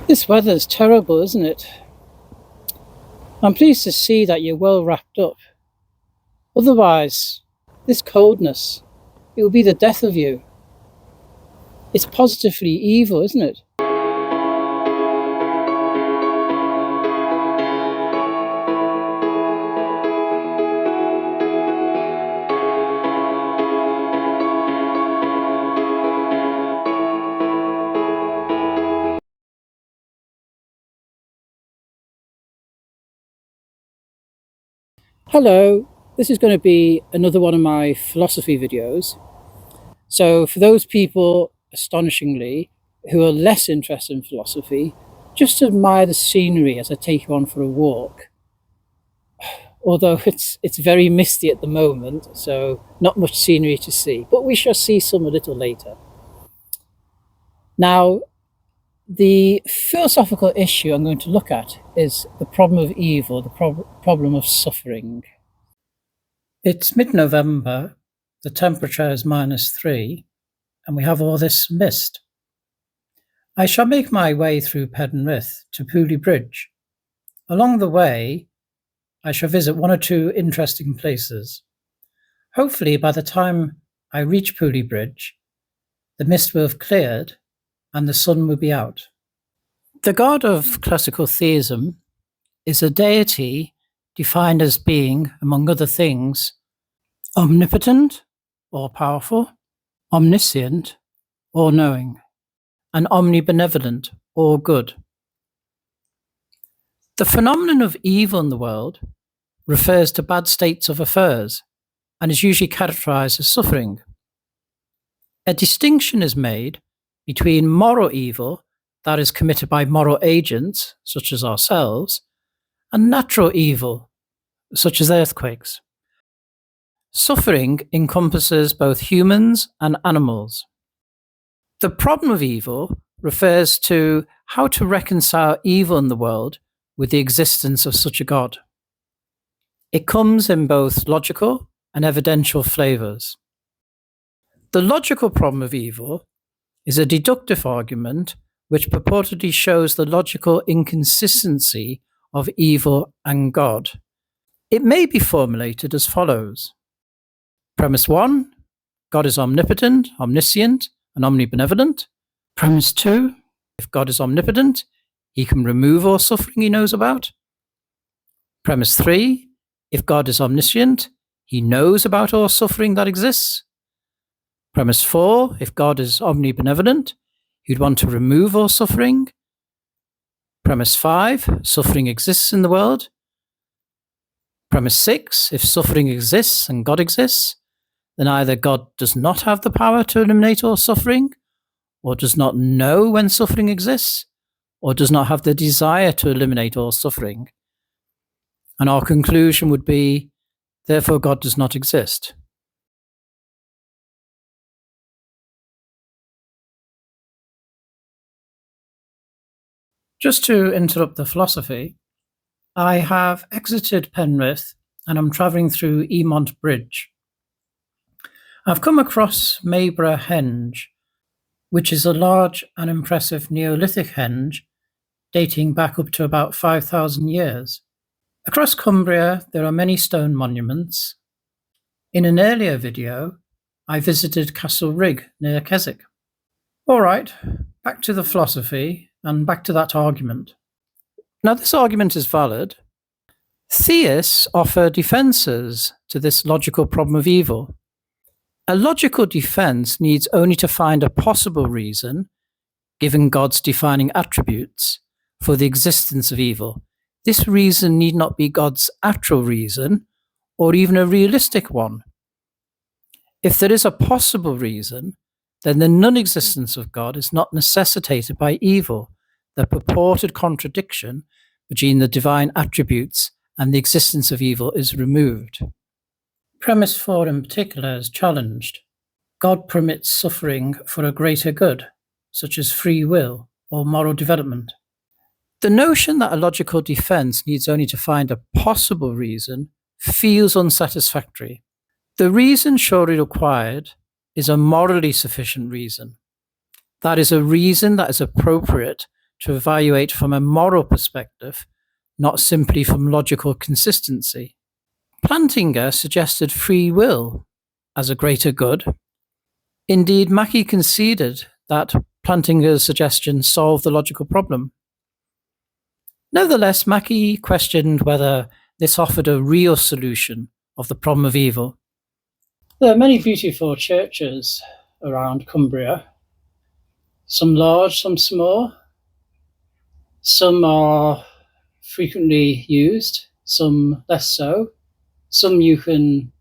This weather's terrible, isn't it? I'm pleased to see that you're well wrapped up. Otherwise, this coldness, it will be the death of you. It's positively evil, isn't it? Hello, this is going to be another one of my philosophy videos. So for those people, astonishingly, who are less interested in philosophy, just admire the scenery as I take you on for a walk. Although it's very misty at the moment, so not much scenery to see, but we shall see some a little later. Now, the philosophical issue I'm going to look at is the problem of evil, the problem of suffering. It's mid-November, the temperature is -3, and we have all this mist. I shall make my way through Penrith to Pooley Bridge. Along the way, I shall visit one or two interesting places. Hopefully, by the time I reach Pooley Bridge, the mist will have cleared and the sun will be out. The god of classical theism is a deity defined as being, among other things, omnipotent or powerful, omniscient or knowing, and omnibenevolent or good. The phenomenon of evil in the world refers to bad states of affairs and is usually characterized as suffering. A distinction is made between moral evil that is committed by moral agents, such as ourselves, and natural evil, such as earthquakes. Suffering encompasses both humans and animals. The problem of evil refers to how to reconcile evil in the world with the existence of such a God. It comes in both logical and evidential flavors. The logical problem of evil is a deductive argument which purportedly shows the logical inconsistency of evil and God. It may be formulated as follows. Premise 1, God is omnipotent, omniscient, and omnibenevolent. Premise 2, if God is omnipotent, he can remove all suffering he knows about. Premise 3, if God is omniscient, he knows about all suffering that exists. Premise 4, if God is omnibenevolent, he'd want to remove all suffering. Premise 5, suffering exists in the world. Premise 6, if suffering exists and God exists, then either God does not have the power to eliminate all suffering, or does not know when suffering exists, or does not have the desire to eliminate all suffering. And our conclusion would be, therefore God does not exist. Just to interrupt the philosophy, I have exited Penrith and I'm travelling through Mayburgh Bridge. I've come across Mayburgh Henge, which is a large and impressive Neolithic henge dating back up to about 5,000 years. Across Cumbria, there are many stone monuments. In an earlier video, I visited Castle Rigg near Keswick. All right, back to the philosophy and back to that argument. Now, this argument is valid. Theists offer defenses to this logical problem of evil. A logical defense needs only to find a possible reason, given God's defining attributes, for the existence of evil. This reason need not be God's actual reason, or even a realistic one. If there is a possible reason, then the non-existence of God is not necessitated by evil, the purported contradiction between the divine attributes and the existence of evil is removed. Premise 4 in particular is challenged. God permits suffering for a greater good, such as free will or moral development. The notion that a logical defense needs only to find a possible reason feels unsatisfactory. The reason surely required is a morally sufficient reason. That is a reason that is appropriate to evaluate from a moral perspective, not simply from logical consistency. Plantinga suggested free will as a greater good. Indeed, Mackie conceded that Plantinga's suggestion solved the logical problem. Nevertheless, Mackie questioned whether this offered a real solution of the problem of evil. There are many beautiful churches around Cumbria, some large, some small. Some are frequently used, some less so. Some you can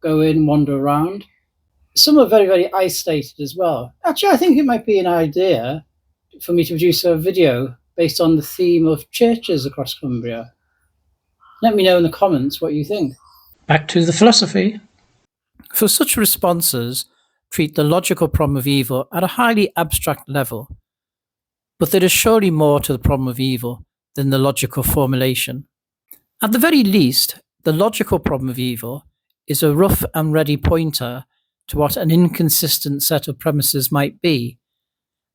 go in, wander around. Some are very, very isolated as well. Actually, I think it might be an idea for me to produce a video based on the theme of churches across Cumbria. Let me know in the comments what you think. Back to the philosophy. For such responses, treat the logical problem of evil at a highly abstract level. But there is surely more to the problem of evil than the logical formulation. At the very least, the logical problem of evil is a rough and ready pointer to what an inconsistent set of premises might be,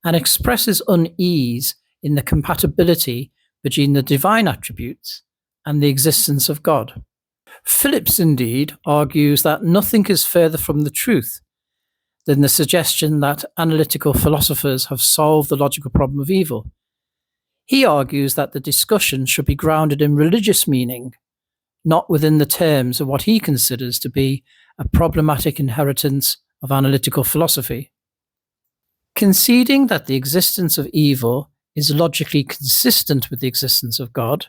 and expresses unease in the compatibility between the divine attributes and the existence of God. Phillips, indeed, argues that nothing is further from the truth than the suggestion that analytical philosophers have solved the logical problem of evil. He argues that the discussion should be grounded in religious meaning, not within the terms of what he considers to be a problematic inheritance of analytical philosophy. Conceding that the existence of evil is logically consistent with the existence of God,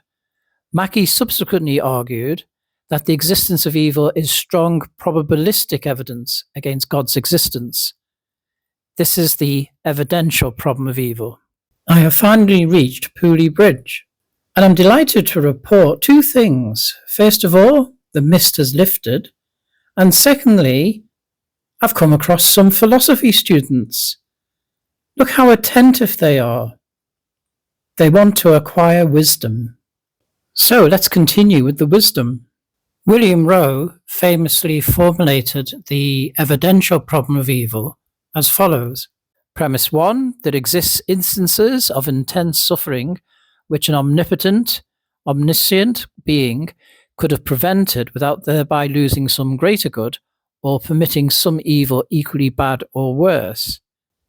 Mackie subsequently argued that the existence of evil is strong probabilistic evidence against God's existence. This is the evidential problem of evil. I have finally reached Pooley Bridge, and I'm delighted to report two things. First of all, the mist has lifted, and secondly, I've come across some philosophy students. Look how attentive they are. They want to acquire wisdom. So let's continue with the wisdom. William Rowe famously formulated the evidential problem of evil as follows. Premise 1, there exists instances of intense suffering which an omnipotent, omniscient being could have prevented without thereby losing some greater good or permitting some evil equally bad or worse.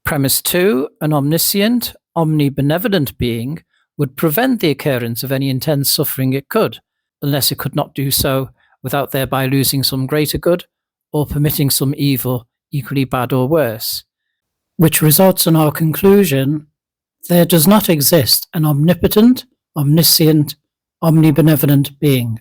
Premise 2, an omniscient, omnibenevolent being would prevent the occurrence of any intense suffering it could, unless it could not do so without thereby losing some greater good or permitting some evil equally bad or worse, which results in our conclusion there does not exist an omnipotent, omniscient, omnibenevolent being.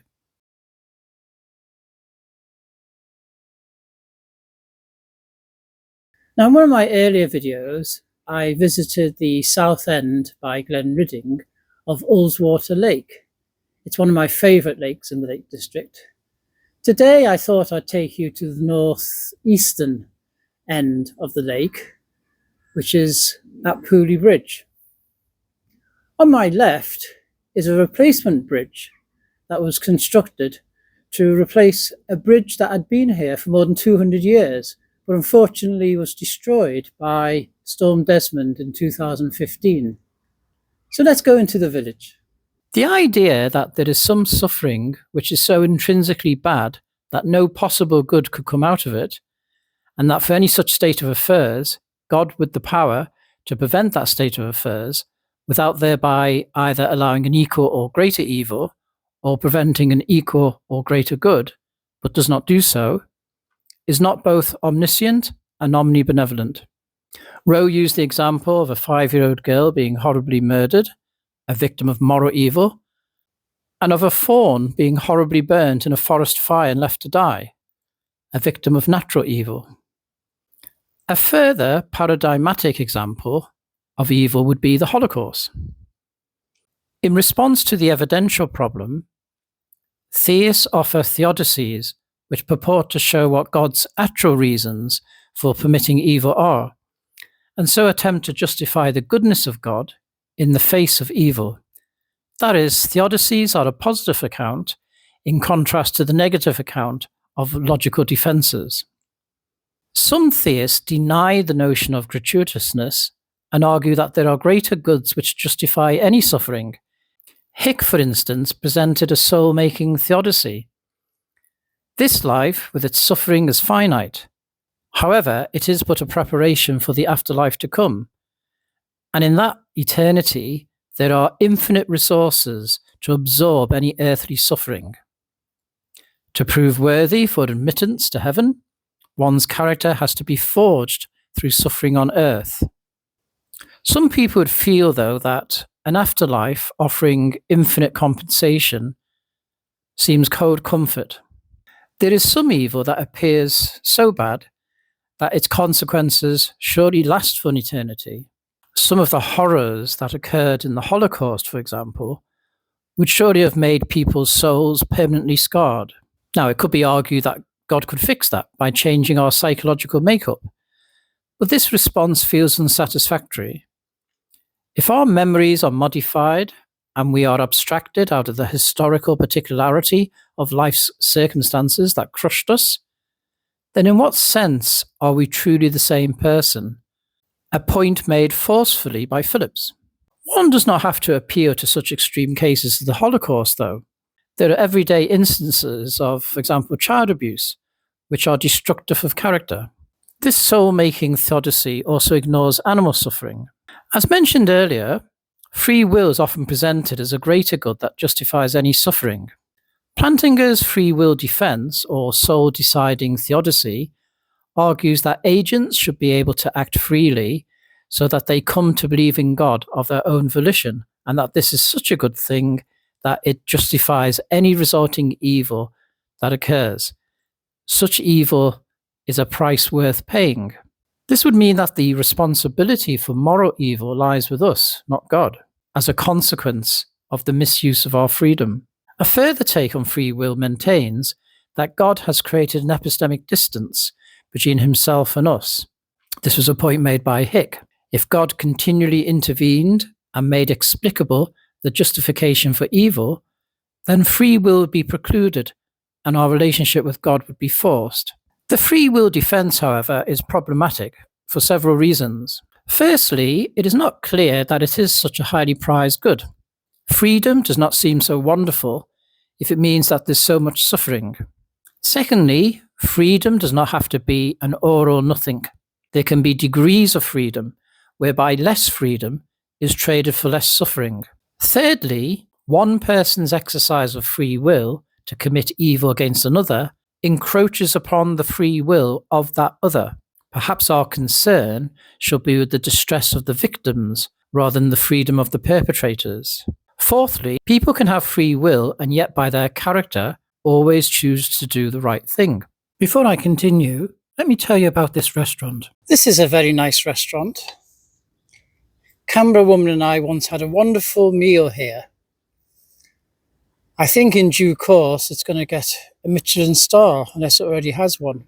Now, in one of my earlier videos, I visited the south end by Glenridding of Ullswater Lake. It's one of my favourite lakes in the Lake District. Today, I thought I'd take you to the northeastern end of the lake, which is at Pooley Bridge. On my left is a replacement bridge that was constructed to replace a bridge that had been here for more than 200 years, but unfortunately was destroyed by Storm Desmond in 2015. So let's go into the village. The idea that there is some suffering which is so intrinsically bad that no possible good could come out of it, and that for any such state of affairs, God with the power to prevent that state of affairs, without thereby either allowing an equal or greater evil, or preventing an equal or greater good, but does not do so, is not both omniscient and omnibenevolent. Rowe used the example of a 5-year-old girl being horribly murdered, a victim of moral evil, and of a fawn being horribly burnt in a forest fire and left to die, a victim of natural evil. A further paradigmatic example of evil would be the Holocaust. In response to the evidential problem, theists offer theodicies which purport to show what God's actual reasons for permitting evil are, and so attempt to justify the goodness of God in the face of evil. That is, theodicies are a positive account in contrast to the negative account of logical defenses. Some theists deny the notion of gratuitousness and argue that there are greater goods which justify any suffering. Hick, for instance, presented a soul-making theodicy. This life, with its suffering, is finite. However, it is but a preparation for the afterlife to come. And in that eternity, there are infinite resources to absorb any earthly suffering. To prove worthy for admittance to heaven, one's character has to be forged through suffering on earth. Some people would feel, though, that an afterlife offering infinite compensation seems cold comfort. There is some evil that appears so bad that its consequences surely last for an eternity. Some of the horrors that occurred in the Holocaust, for example, would surely have made people's souls permanently scarred. Now, it could be argued that God could fix that by changing our psychological makeup, but this response feels unsatisfactory. If our memories are modified and we are abstracted out of the historical particularity of life's circumstances that crushed us, then in what sense are we truly the same person? A point made forcefully by Phillips. One does not have to appeal to such extreme cases as the Holocaust, though. There are everyday instances of, for example, child abuse, which are destructive of character. This soul-making theodicy also ignores animal suffering. As mentioned earlier, free will is often presented as a greater good that justifies any suffering. Plantinga's free will defense, or soul-deciding theodicy, argues that agents should be able to act freely so that they come to believe in God of their own volition, and that this is such a good thing that it justifies any resulting evil that occurs. Such evil is a price worth paying. This would mean that the responsibility for moral evil lies with us, not God, as a consequence of the misuse of our freedom. A further take on free will maintains that God has created an epistemic distance between himself and us. This was a point made by Hick. If God continually intervened and made explicable the justification for evil, then free will would be precluded and our relationship with God would be forced. The free will defense, however, is problematic for several reasons. Firstly, it is not clear that it is such a highly prized good. Freedom does not seem so wonderful if it means that there's so much suffering. Secondly, freedom does not have to be an all or nothing. There can be degrees of freedom, whereby less freedom is traded for less suffering. Thirdly, one person's exercise of free will to commit evil against another encroaches upon the free will of that other. Perhaps our concern should be with the distress of the victims rather than the freedom of the perpetrators. Fourthly, people can have free will and yet by their character always choose to do the right thing. Before I continue, let me tell you about this restaurant. This is a very nice restaurant. Canberra woman and I once had a wonderful meal here. I think in due course it's going to get a Michelin star, unless it already has one.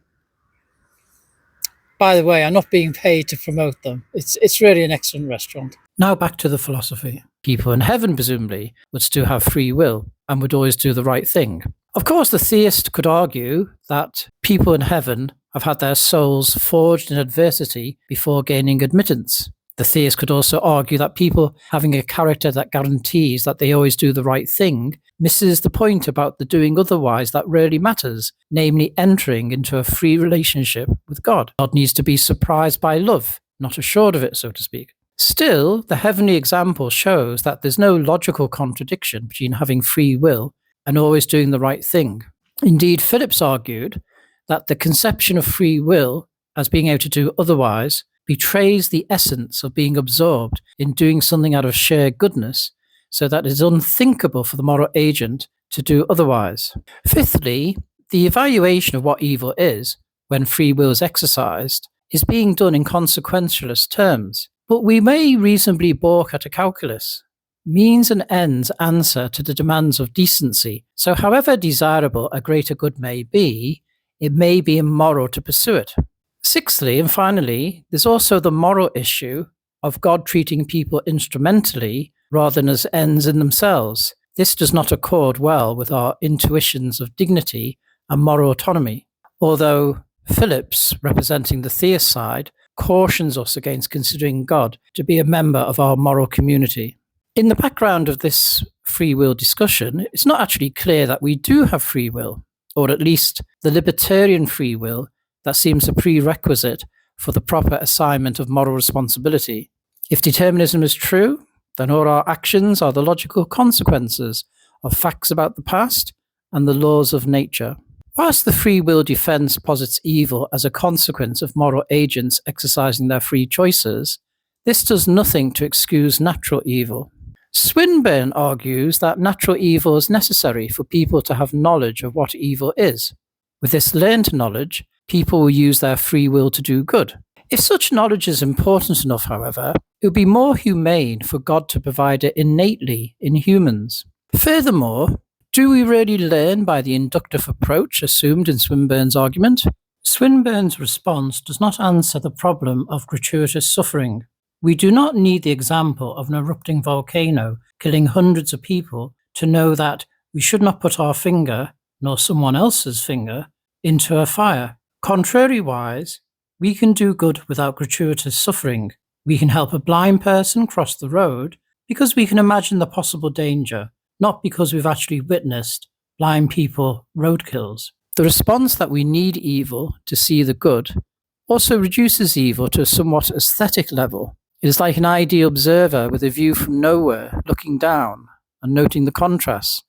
By the way, I'm not being paid to promote them. It's really an excellent restaurant. Now back to the philosophy. People in heaven, presumably, would still have free will and would always do the right thing. Of course, the theist could argue that people in heaven have had their souls forged in adversity before gaining admittance. The theist could also argue that people having a character that guarantees that they always do the right thing misses the point about the doing otherwise that really matters, namely entering into a free relationship with God. God needs to be surprised by love, not assured of it, so to speak. Still, the heavenly example shows that there's no logical contradiction between having free will and always doing the right thing. Indeed, Phillips argued that the conception of free will as being able to do otherwise betrays the essence of being absorbed in doing something out of sheer goodness, so that it is unthinkable for the moral agent to do otherwise. Fifthly, the evaluation of what evil is, when free will is exercised, is being done in consequentialist terms. But we may reasonably balk at a calculus. Means and ends answer to the demands of decency, so however desirable a greater good may be, it may be immoral to pursue it. Sixthly, and finally, there's also the moral issue of God treating people instrumentally rather than as ends in themselves. This does not accord well with our intuitions of dignity and moral autonomy. Although Phillips, representing the theist side, cautions us against considering God to be a member of our moral community. In the background of this free will discussion, it's not actually clear that we do have free will, or at least the libertarian free will that seems a prerequisite for the proper assignment of moral responsibility. If determinism is true, then all our actions are the logical consequences of facts about the past and the laws of nature. Whilst the free will defense posits evil as a consequence of moral agents exercising their free choices, this does nothing to excuse natural evil. Swinburne argues that natural evil is necessary for people to have knowledge of what evil is. With this learned knowledge, people will use their free will to do good. If such knowledge is important enough, however, it would be more humane for God to provide it innately in humans. Furthermore, do we really learn by the inductive approach assumed in Swinburne's argument? Swinburne's response does not answer the problem of gratuitous suffering. We do not need the example of an erupting volcano killing hundreds of people to know that we should not put our finger, nor someone else's finger, into a fire. Contrariwise, we can do good without gratuitous suffering. We can help a blind person cross the road because we can imagine the possible danger, not because we've actually witnessed blind people roadkills. The response that we need evil to see the good also reduces evil to a somewhat aesthetic level. It is like an ideal observer with a view from nowhere, looking down and noting the contrasts.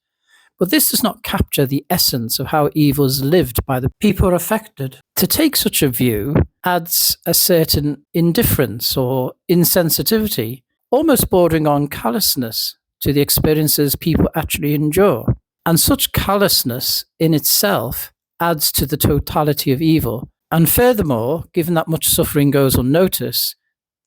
But this does not capture the essence of how evil is lived by the people affected. To take such a view adds a certain indifference or insensitivity, almost bordering on callousness, to the experiences people actually endure. And such callousness in itself adds to the totality of evil. And furthermore, given that much suffering goes unnoticed,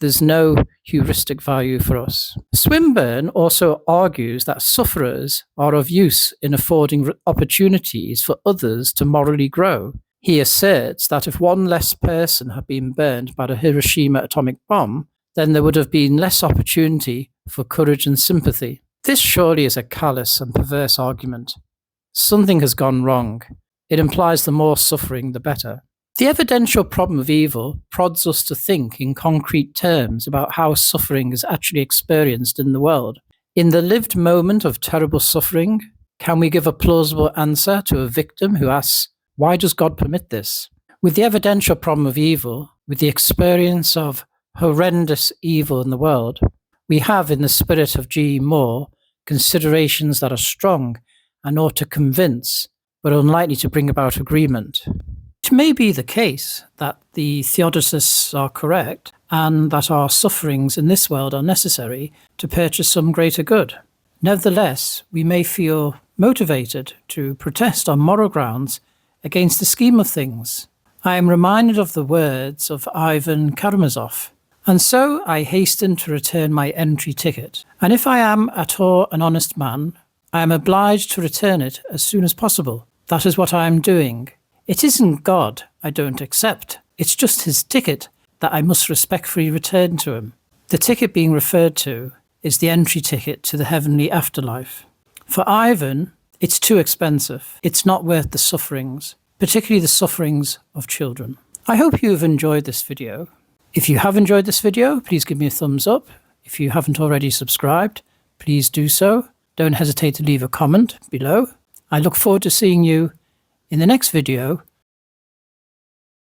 there's no heuristic value for us. Swinburne also argues that sufferers are of use in affording opportunities for others to morally grow. He asserts that if one less person had been burned by the Hiroshima atomic bomb, then there would have been less opportunity for courage and sympathy. This surely is a callous and perverse argument. Something has gone wrong. It implies the more suffering, the better. The evidential problem of evil prods us to think in concrete terms about how suffering is actually experienced in the world. In the lived moment of terrible suffering, can we give a plausible answer to a victim who asks, why does God permit this? With the evidential problem of evil, with the experience of horrendous evil in the world, we have, in the spirit of G. Moore, considerations that are strong and ought to convince, but unlikely to bring about agreement. It may be the case that the theodicists are correct and that our sufferings in this world are necessary to purchase some greater good. Nevertheless, we may feel motivated to protest on moral grounds against the scheme of things. I am reminded of the words of Ivan Karamazov. And so I hasten to return my entry ticket. And if I am at all an honest man, I am obliged to return it as soon as possible. That is what I am doing. It isn't God I don't accept. It's just his ticket that I must respectfully return to him. The ticket being referred to is the entry ticket to the heavenly afterlife. For Ivan, it's too expensive. It's not worth the sufferings, particularly the sufferings of children. I hope you have enjoyed this video. If you have enjoyed this video, please give me a thumbs up. If you haven't already subscribed, please do so. Don't hesitate to leave a comment below. I look forward to seeing you in the next video